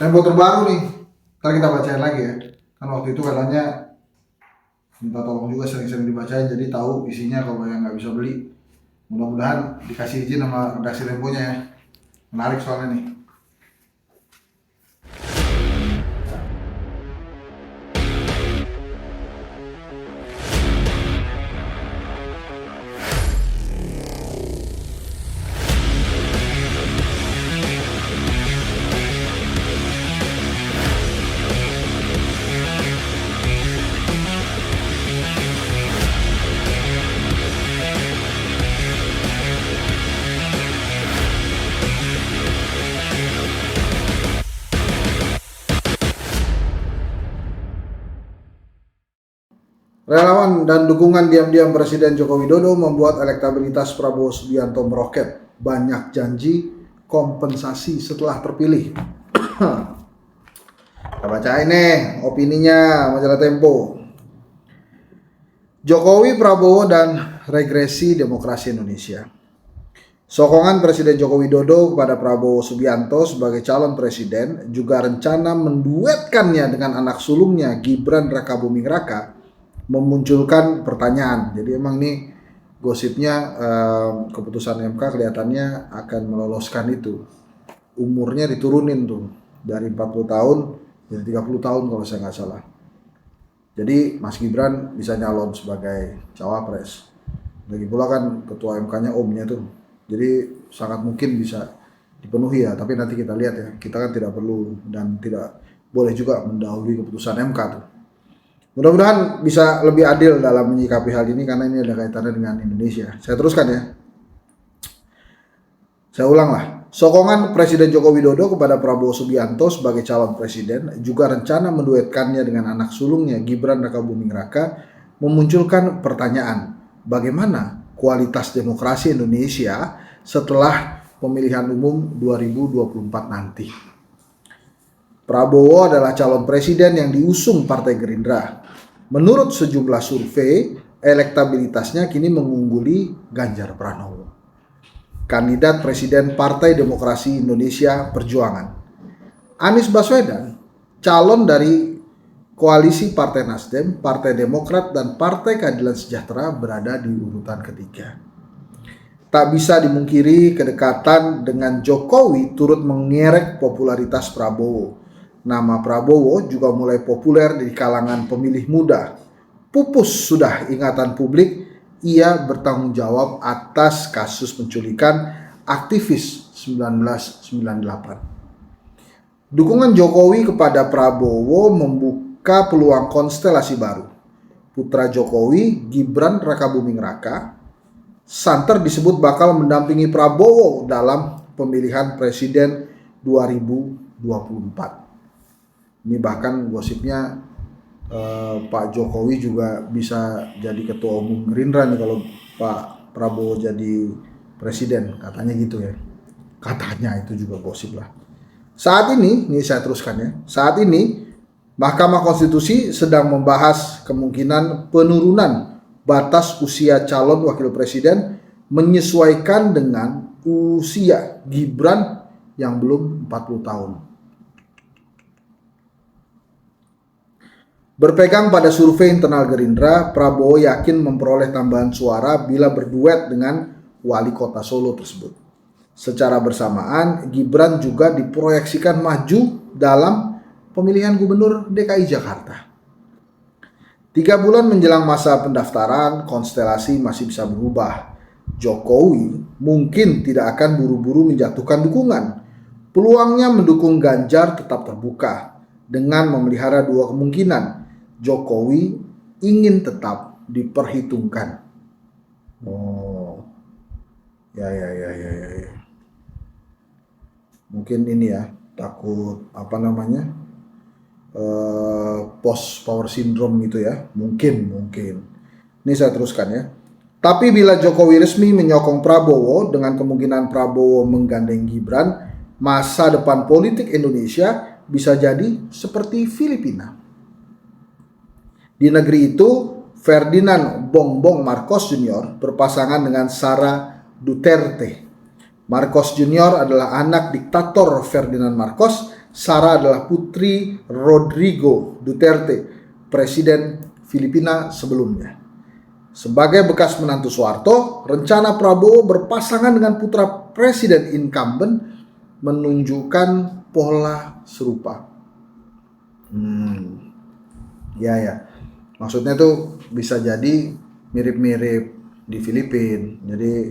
Tempo terbaru nih, ntar kita bacain lagi ya. Kan waktu itu katanya minta tolong juga sering-sering dibacain, jadi tahu isinya kalau yang nggak bisa beli. Mudah-mudahan dikasih izin sama redaksi Temponya ya. Menarik soalnya nih. Relawan dan dukungan diam-diam Presiden Joko Widodo membuat elektabilitas Prabowo Subianto meroket. Banyak janji kompensasi setelah terpilih. Kita bacain nih opininya majalah Tempo. Jokowi, Prabowo, dan regresi demokrasi Indonesia. Sokongan Presiden Joko Widodo kepada Prabowo Subianto sebagai calon presiden juga rencana menduetkannya dengan anak sulungnya Gibran Rakabuming Raka memunculkan pertanyaan. Jadi emang nih gosipnya keputusan MK kelihatannya akan meloloskan itu. Umurnya diturunin tuh dari 40 tahun jadi 30 tahun kalau saya nggak salah. Jadi Mas Gibran bisa nyalon sebagai cawapres. Lagi pula kan ketua MK-nya omnya tuh. Jadi sangat mungkin bisa dipenuhi ya, tapi nanti kita lihat ya. Kita kan tidak perlu dan tidak boleh juga mendahului keputusan MK tuh. Mudah-mudahan bisa lebih adil dalam menyikapi hal ini karena ini ada kaitannya dengan Indonesia. Saya teruskan ya. Saya ulang lah. Sokongan Presiden Joko Widodo kepada Prabowo Subianto sebagai calon presiden juga rencana menduetkannya dengan anak sulungnya Gibran Rakabuming Raka memunculkan pertanyaan, bagaimana kualitas demokrasi Indonesia setelah pemilihan umum 2024 nanti. Prabowo adalah calon presiden yang diusung Partai Gerindra. Menurut sejumlah survei, elektabilitasnya kini mengungguli Ganjar Pranowo, kandidat presiden Partai Demokrasi Indonesia Perjuangan. Anies Baswedan, calon dari koalisi Partai Nasdem, Partai Demokrat, dan Partai Keadilan Sejahtera berada di urutan ketiga. Tak bisa dimungkiri kedekatan dengan Jokowi turut mengerek popularitas Prabowo. Nama Prabowo juga mulai populer di kalangan pemilih muda. Pupus sudah ingatan publik, ia bertanggung jawab atas kasus penculikan aktivis 1998. Dukungan Jokowi kepada Prabowo membuka peluang konstelasi baru. Putra Jokowi, Gibran Rakabuming Raka, santer disebut bakal mendampingi Prabowo dalam pemilihan presiden 2024. Ini bahkan gosipnya Pak Jokowi juga bisa jadi ketua umum Gerindra nih kalau Pak Prabowo jadi presiden, katanya gitu ya. Katanya itu juga gosip lah. Saat ini saya teruskan ya. Saat ini Mahkamah Konstitusi sedang membahas kemungkinan penurunan batas usia calon wakil presiden menyesuaikan dengan usia Gibran yang belum 40 tahun. Berpegang pada survei internal Gerindra, Prabowo yakin memperoleh tambahan suara bila berduet dengan wali kota Solo tersebut. Secara bersamaan, Gibran juga diproyeksikan maju dalam pemilihan gubernur DKI Jakarta. 3 bulan menjelang masa pendaftaran, konstelasi masih bisa berubah. Jokowi mungkin tidak akan buru-buru menjatuhkan dukungan. Peluangnya mendukung Ganjar tetap terbuka dengan memelihara 2 kemungkinan. Jokowi ingin tetap diperhitungkan. Oh, ya. Mungkin ini ya, takut post power syndrome gitu ya. Mungkin. Ini saya teruskan ya. Tapi bila Jokowi resmi menyokong Prabowo dengan kemungkinan Prabowo menggandeng Gibran, masa depan politik Indonesia bisa jadi seperti Filipina. Di negeri itu, Ferdinand Bongbong Marcos Jr. berpasangan dengan Sara Duterte. Marcos Jr. adalah anak diktator Ferdinand Marcos Sarah adalah putri Rodrigo Duterte, presiden Filipina sebelumnya. Sebagai bekas menantu Soeharto, rencana Prabowo berpasangan dengan putra presiden incumbent menunjukkan pola serupa. Ya. Maksudnya tuh bisa jadi mirip-mirip di Filipina. Jadi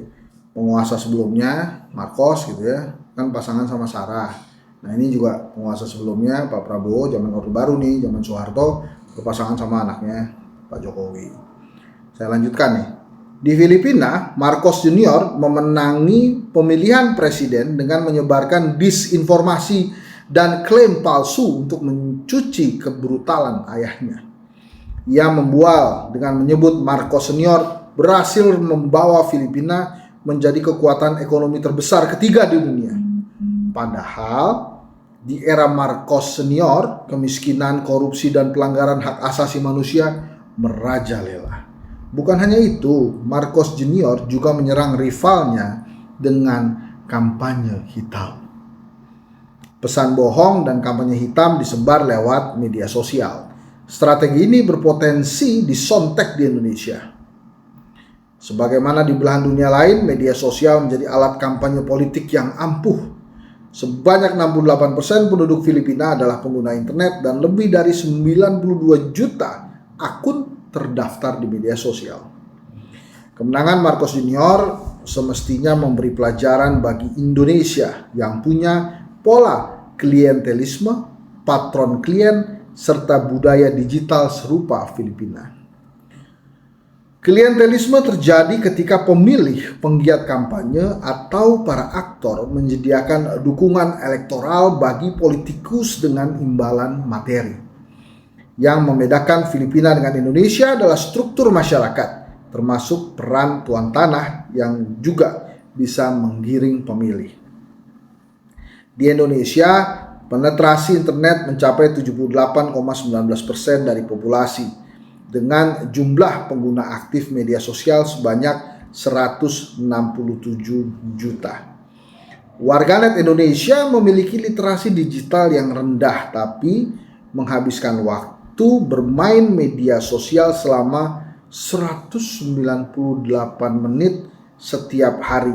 penguasa sebelumnya Marcos gitu ya, kan pasangan sama Sarah. Nah ini juga penguasa sebelumnya Pak Prabowo zaman Orde Baru nih, zaman Soeharto, berpasangan sama anaknya Pak Jokowi. Saya lanjutkan nih. Di Filipina, Marcos Junior memenangi pemilihan presiden dengan menyebarkan disinformasi dan klaim palsu untuk mencuci kebrutalan ayahnya. Ia membual dengan menyebut Marcos Senior berhasil membawa Filipina menjadi kekuatan ekonomi terbesar ketiga di dunia. Padahal di era Marcos Senior, kemiskinan, korupsi, dan pelanggaran hak asasi manusia merajalela. Bukan hanya itu, Marcos Junior juga menyerang rivalnya dengan kampanye hitam. Pesan bohong dan kampanye hitam disebar lewat media sosial. Strategi ini berpotensi disontek di Indonesia. Sebagaimana di belahan dunia lain, media sosial menjadi alat kampanye politik yang ampuh. Sebanyak 68% penduduk Filipina adalah pengguna internet dan lebih dari 92 juta akun terdaftar di media sosial. Kemenangan Marcos Junior semestinya memberi pelajaran bagi Indonesia yang punya pola klientelisme, patron klien, serta budaya digital serupa Filipina. Klientelisme terjadi ketika pemilih, penggiat kampanye, atau para aktor menyediakan dukungan elektoral bagi politikus dengan imbalan materi. Yang membedakan Filipina dengan Indonesia adalah struktur masyarakat, termasuk peran tuan tanah yang juga bisa menggiring pemilih. Di Indonesia, penetrasi internet mencapai 78,19% dari populasi, dengan jumlah pengguna aktif media sosial sebanyak 167 juta. Warganet Indonesia memiliki literasi digital yang rendah, tapi menghabiskan waktu bermain media sosial selama 198 menit setiap hari.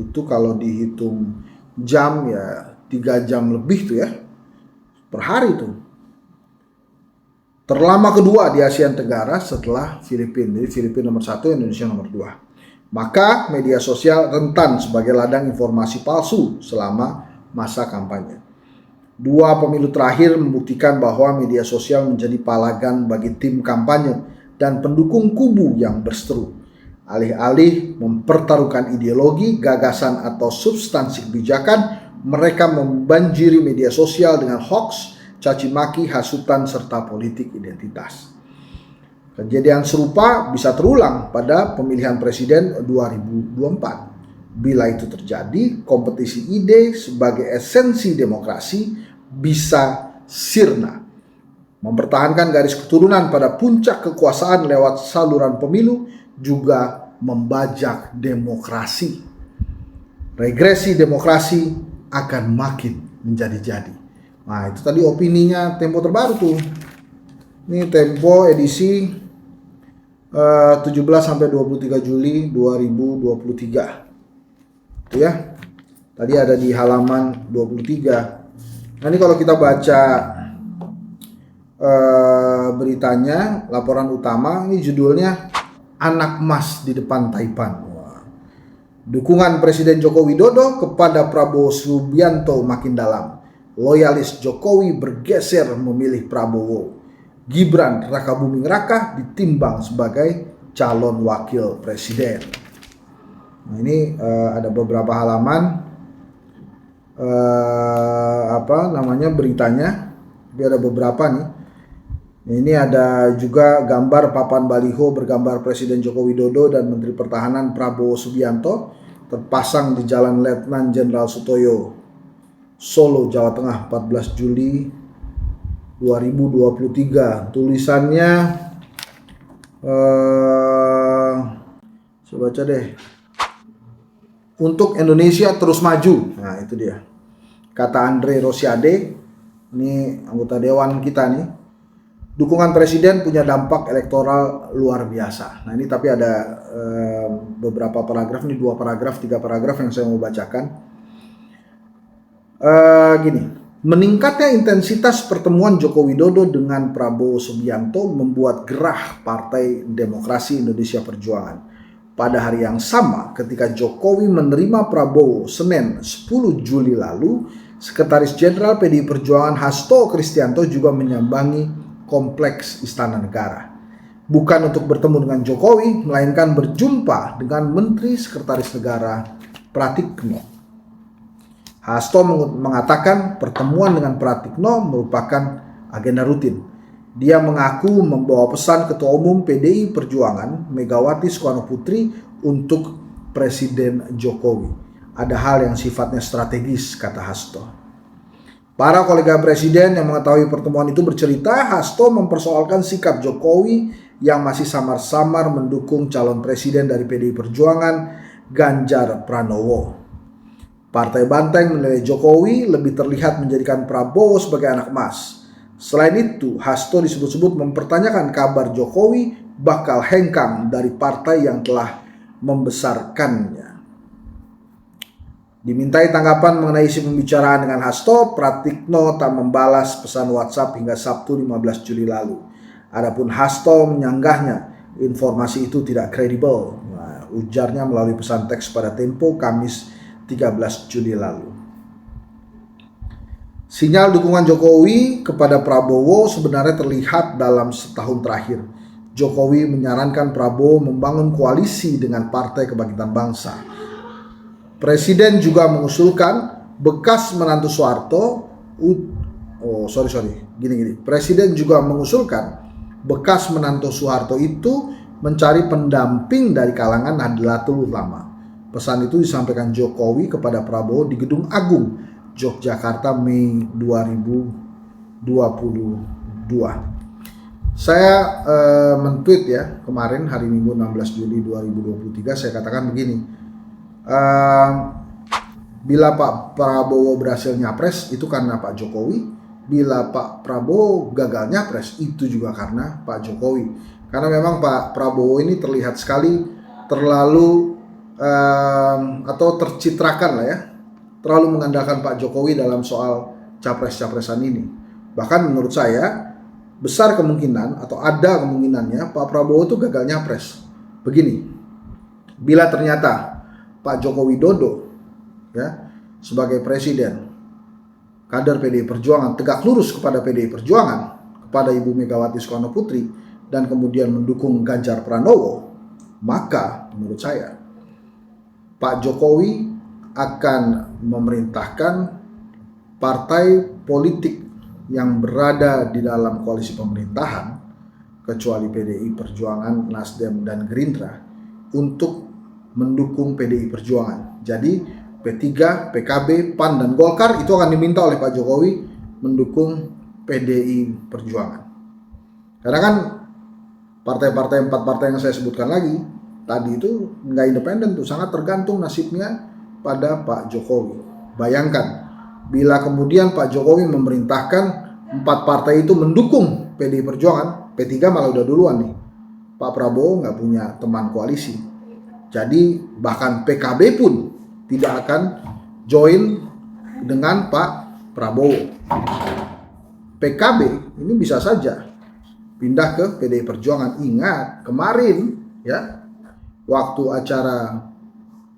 Itu kalau dihitung jam ya 3 jam lebih tuh ya per hari tuh. Terlama kedua di Asia Tenggara setelah Filipina. Jadi Filipina nomor 1, Indonesia nomor 2. Maka media sosial rentan sebagai ladang informasi palsu selama masa kampanye. 2 pemilu terakhir membuktikan bahwa media sosial menjadi palagan bagi tim kampanye dan pendukung kubu yang berseteru. Alih-alih mempertaruhkan ideologi, gagasan, atau substansi kebijakan, mereka membanjiri media sosial dengan hoax, caci maki, hasutan, serta politik identitas. Kejadian serupa bisa terulang pada pemilihan presiden 2024. Bila itu terjadi, kompetisi ide sebagai esensi demokrasi bisa sirna. Mempertahankan garis keturunan pada puncak kekuasaan lewat saluran pemilu juga membajak demokrasi. Regresi demokrasi akan makin menjadi-jadi. Nah, itu tadi opininya Tempo terbaru tuh. Ini Tempo edisi 17 sampai 23 Juli 2023. Itu ya. Tadi ada di halaman 23. Nah, ini kalau kita baca beritanya, laporan utama, ini judulnya Anak Emas di Depan Taipan. Dukungan Presiden Joko Widodo kepada Prabowo Subianto makin dalam. Loyalis Jokowi bergeser memilih Prabowo. Gibran Rakabuming Raka ditimbang sebagai calon wakil presiden. Nah, ini ada beberapa halaman beritanya. Tapi ada beberapa nih. Ini ada juga gambar papan baliho bergambar Presiden Joko Widodo dan Menteri Pertahanan Prabowo Subianto terpasang di Jalan Letnan Jenderal Sutoyo, Solo, Jawa Tengah, 14 Juli 2023. Tulisannya saya baca deh. Untuk Indonesia terus maju. Nah, itu dia. Kata Andre Rosiade, ini anggota dewan kita nih, dukungan presiden punya dampak elektoral luar biasa. Nah ini tapi ada beberapa paragraf, ini 2 paragraf, 3 paragraf yang saya mau bacakan. Gini, meningkatnya intensitas pertemuan Joko Widodo dengan Prabowo Subianto membuat gerah Partai Demokrasi Indonesia Perjuangan. Pada hari yang sama, ketika Jokowi menerima Prabowo Senin 10 Juli lalu, Sekretaris Jenderal PDI Perjuangan Hasto Kristianto juga menyambangi kompleks Istana Negara. Bukan untuk bertemu dengan Jokowi, melainkan berjumpa dengan Menteri Sekretaris Negara Pratikno. Hasto mengatakan pertemuan dengan Pratikno merupakan agenda rutin. Dia mengaku membawa pesan Ketua Umum PDI Perjuangan Megawati Soekarnoputri untuk Presiden Jokowi. Ada hal yang sifatnya strategis, kata Hasto. Para kolega presiden yang mengetahui pertemuan itu bercerita, Hasto mempersoalkan sikap Jokowi yang masih samar-samar mendukung calon presiden dari PDI Perjuangan, Ganjar Pranowo. Partai Banteng menilai Jokowi lebih terlihat menjadikan Prabowo sebagai anak emas. Selain itu, Hasto disebut-sebut mempertanyakan kabar Jokowi bakal hengkang dari partai yang telah membesarkannya. Dimintai tanggapan mengenai isi pembicaraan dengan Hasto, Pratikno tak membalas pesan WhatsApp hingga Sabtu 15 Juli lalu. Adapun Hasto menyanggahnya informasi itu tidak kredibel. Nah, ujarnya melalui pesan teks pada Tempo Kamis 13 Juli lalu. Sinyal dukungan Jokowi kepada Prabowo sebenarnya terlihat dalam setahun terakhir. Jokowi menyarankan Prabowo membangun koalisi dengan Partai Kebangkitan Bangsa. Presiden juga mengusulkan bekas menantu Soeharto. Presiden juga mengusulkan bekas menantu Soeharto itu mencari pendamping dari kalangan Nahdlatul Ulama. Pesan itu disampaikan Jokowi kepada Prabowo di Gedung Agung, Yogyakarta, Mei 2022. Saya men-tweet ya kemarin hari Minggu 16 Juli 2023, saya katakan begini, bila Pak Prabowo berhasil nyapres itu karena Pak Jokowi, bila Pak Prabowo gagal nyapres itu juga karena Pak Jokowi. Karena memang Pak Prabowo ini terlihat sekali terlalu atau tercitrakan lah ya, terlalu mengandalkan Pak Jokowi dalam soal capres-capresan ini. Bahkan menurut saya besar kemungkinan atau ada kemungkinannya Pak Prabowo itu gagal nyapres. Begini, bila ternyata Pak Joko Widodo ya sebagai presiden, kader PDI Perjuangan tegak lurus kepada PDI Perjuangan, kepada Ibu Megawati Soekarnoputri, dan kemudian mendukung Ganjar Pranowo, maka menurut saya Pak Jokowi akan memerintahkan partai politik yang berada di dalam koalisi pemerintahan, kecuali PDI Perjuangan, Nasdem, dan Gerindra, untuk mendukung PDI Perjuangan. Jadi P3, PKB, PAN, dan Golkar itu akan diminta oleh Pak Jokowi mendukung PDI Perjuangan. Karena kan partai-partai, 4 partai yang saya sebutkan lagi tadi itu nggak independen tuh, sangat tergantung nasibnya pada Pak Jokowi. Bayangkan bila kemudian Pak Jokowi memerintahkan 4 partai itu mendukung PDI Perjuangan, P3 malah udah duluan nih, Pak Prabowo nggak punya teman koalisi. Jadi bahkan PKB pun tidak akan join dengan Pak Prabowo. PKB ini bisa saja pindah ke PDI Perjuangan. Ingat kemarin ya, waktu acara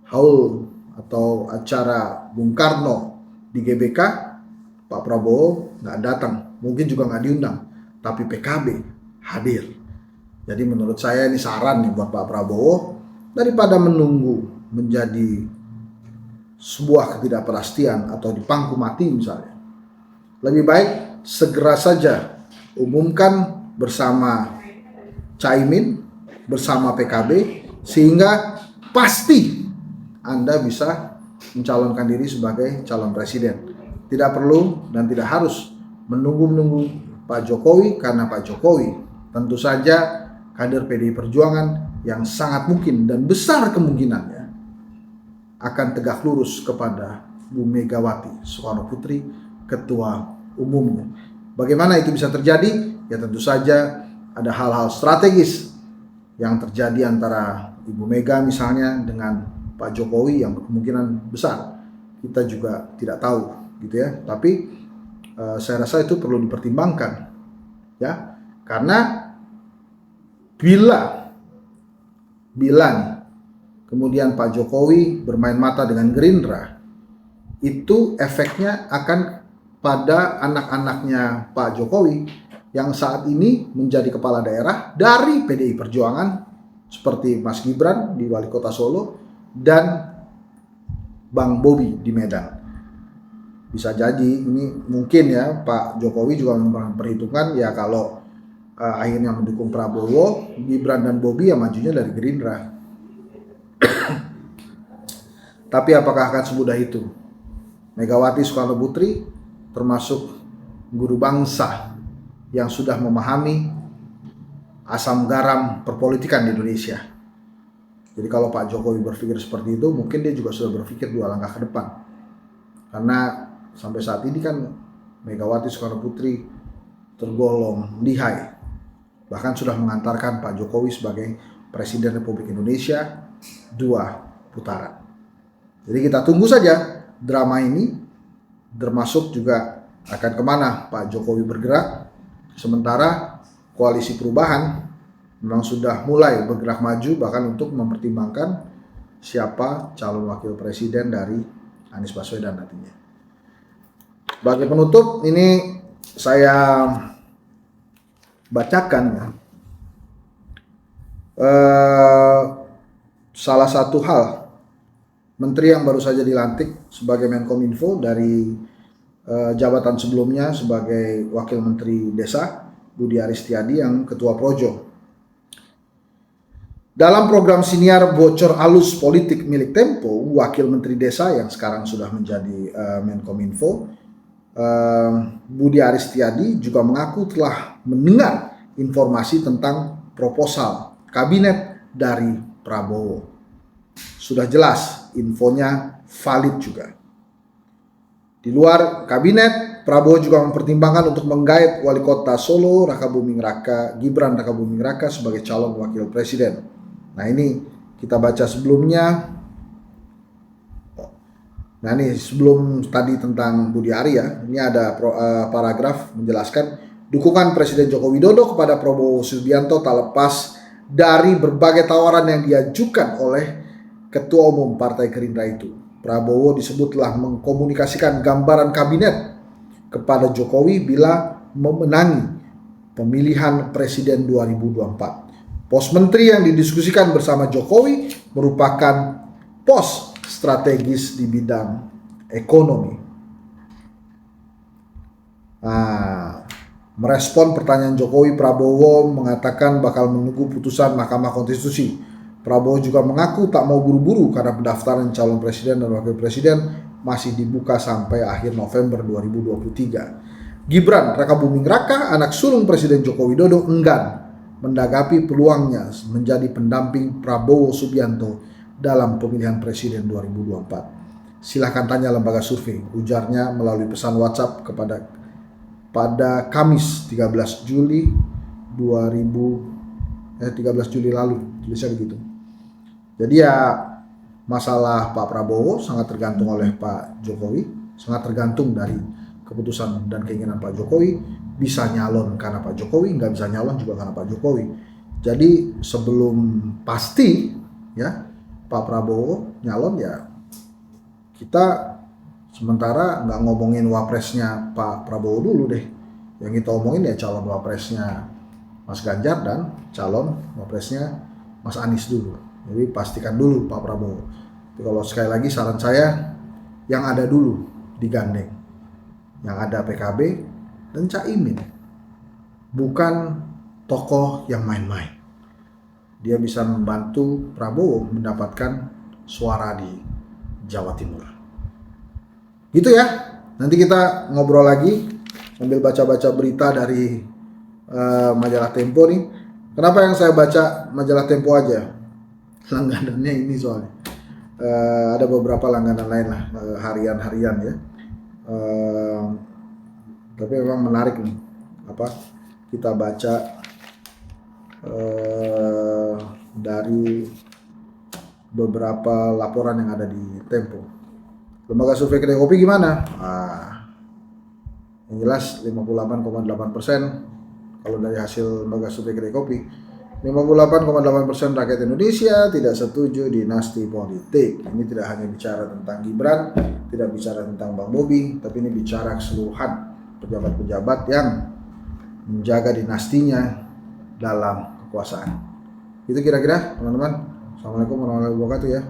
haul atau acara Bung Karno di GBK, Pak Prabowo nggak datang, mungkin juga nggak diundang, tapi PKB hadir. Jadi menurut saya ini saran nih buat Pak Prabowo, daripada menunggu menjadi sebuah ketidakpastian atau di pangku mati misalnya, lebih baik segera saja umumkan bersama Caimin, bersama PKB, sehingga pasti Anda bisa mencalonkan diri sebagai calon presiden. Tidak perlu dan tidak harus menunggu-nunggu Pak Jokowi, karena Pak Jokowi tentu saja kader PDI Perjuangan yang sangat mungkin dan besar kemungkinannya akan tegak lurus kepada Bu Megawati Soekarnoputri, Ketua umumnya. Bagaimana itu bisa terjadi? Ya tentu saja ada hal-hal strategis yang terjadi antara Ibu Mega misalnya dengan Pak Jokowi yang kemungkinan besar kita juga tidak tahu gitu ya. Tapi saya rasa itu perlu dipertimbangkan ya, karena bila nih kemudian Pak Jokowi bermain mata dengan Gerindra, itu efeknya akan pada anak-anaknya Pak Jokowi yang saat ini menjadi kepala daerah dari PDI Perjuangan seperti Mas Gibran di Wali Kota Solo dan Bang Bobi di Medan. Bisa jadi ini mungkin ya Pak Jokowi juga memperhitungkan ya kalau akhirnya mendukung Prabowo, Gibran dan Bobi ya majunya dari Gerindra. Tapi apakah akan semudah itu? Megawati Soekarno Putri termasuk guru bangsa yang sudah memahami asam garam perpolitikan di Indonesia. Jadi kalau Pak Jokowi berpikir seperti itu, mungkin dia juga sudah berpikir 2 langkah ke depan. Karena sampai saat ini kan Megawati Soekarno Putri tergolong lihai. Bahkan sudah mengantarkan Pak Jokowi sebagai Presiden Republik Indonesia 2 putaran. Jadi kita tunggu saja drama ini, termasuk juga akan kemana Pak Jokowi bergerak. Sementara koalisi perubahan memang sudah mulai bergerak maju bahkan untuk mempertimbangkan siapa calon wakil presiden dari Anies Baswedan nantinya. Sebagai penutup ini saya bacakan ya. Salah satu hal menteri yang baru saja dilantik sebagai Menkominfo dari jabatan sebelumnya sebagai Wakil Menteri Desa, Budi Aristiadi yang Ketua Projo. Dalam program siniar bocor alus politik milik Tempo, Wakil Menteri Desa yang sekarang sudah menjadi Menkominfo, Budi Aristiadi juga mengaku telah mendengar informasi tentang proposal kabinet dari Prabowo. Sudah jelas infonya valid juga. Di luar kabinet, Prabowo juga mempertimbangkan untuk menggait Wali Kota Solo, Gibran Rakabuming Raka sebagai calon wakil presiden. Nah ini kita baca sebelumnya. Nah ini sebelum tadi tentang Budi Ari ya, ini ada paragraf menjelaskan dukungan Presiden Joko Widodo kepada Prabowo Subianto tak lepas dari berbagai tawaran yang diajukan oleh Ketua Umum Partai Gerindra itu. Prabowo disebut telah mengkomunikasikan gambaran kabinet kepada Jokowi bila memenangi pemilihan Presiden 2024. Pos menteri yang didiskusikan bersama Jokowi merupakan pos strategis di bidang ekonomi. Merespon pertanyaan Jokowi, Prabowo mengatakan bakal menunggu putusan Mahkamah Konstitusi. Prabowo juga mengaku tak mau buru-buru karena pendaftaran calon presiden dan wakil presiden masih dibuka sampai akhir November 2023. Gibran Rakabuming Raka, anak sulung Presiden Joko Widodo, enggan menanggapi peluangnya menjadi pendamping Prabowo Subianto dalam pemilihan presiden 2024. Silahkan tanya lembaga survei, ujarnya melalui pesan WhatsApp pada Kamis 13 Juli lalu, tulisnya begitu. Jadi ya masalah Pak Prabowo sangat tergantung oleh Pak Jokowi, sangat tergantung dari keputusan dan keinginan Pak Jokowi. Bisa nyalon karena Pak Jokowi, nggak bisa nyalon juga karena Pak Jokowi. Jadi sebelum pasti ya Pak Prabowo nyalon ya kita sementara nggak ngomongin wapresnya Pak Prabowo dulu deh. Yang kita omongin ya calon wapresnya Mas Ganjar dan calon wapresnya Mas Anies dulu. Jadi pastikan dulu Pak Prabowo. Tapi kalau sekali lagi saran saya yang ada dulu digandeng. Yang ada PKB dan Caimin. Bukan tokoh yang main-main. Dia bisa membantu Prabowo mendapatkan suara di Jawa Timur. Gitu ya. Nanti kita ngobrol lagi sambil baca-baca berita dari majalah Tempo nih. Kenapa yang saya baca majalah Tempo aja? Langganannya ini soalnya. Ada beberapa langganan lain lah, harian-harian ya. Tapi memang menarik nih kita baca dari beberapa laporan yang ada di Tempo. Lembaga survei kedai kopi gimana? Yang jelas 58,8% kalau dari hasil lembaga survei kedai kopi. 58,8% rakyat Indonesia tidak setuju dinasti politik. Ini tidak hanya bicara tentang Gibran, tidak bicara tentang Bang Bobi, tapi ini bicara keseluruhan pejabat-pejabat yang menjaga dinastinya dalam kekuasaan. Itu kira-kira teman-teman. Assalamualaikum warahmatullahi wabarakatuh ya.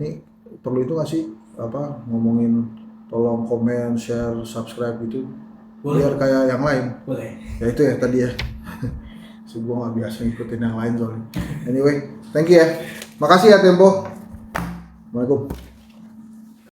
Ini perlu itu nggak sih ngomongin tolong komen, share, subscribe gitu? Boleh. Biar kayak yang lain. Boleh. Ya itu ya tadi ya. Gue nggak biasa ngikutin yang lain soalnya. Anyway, thank you ya. Makasih ya Tempo. Assalamualaikum.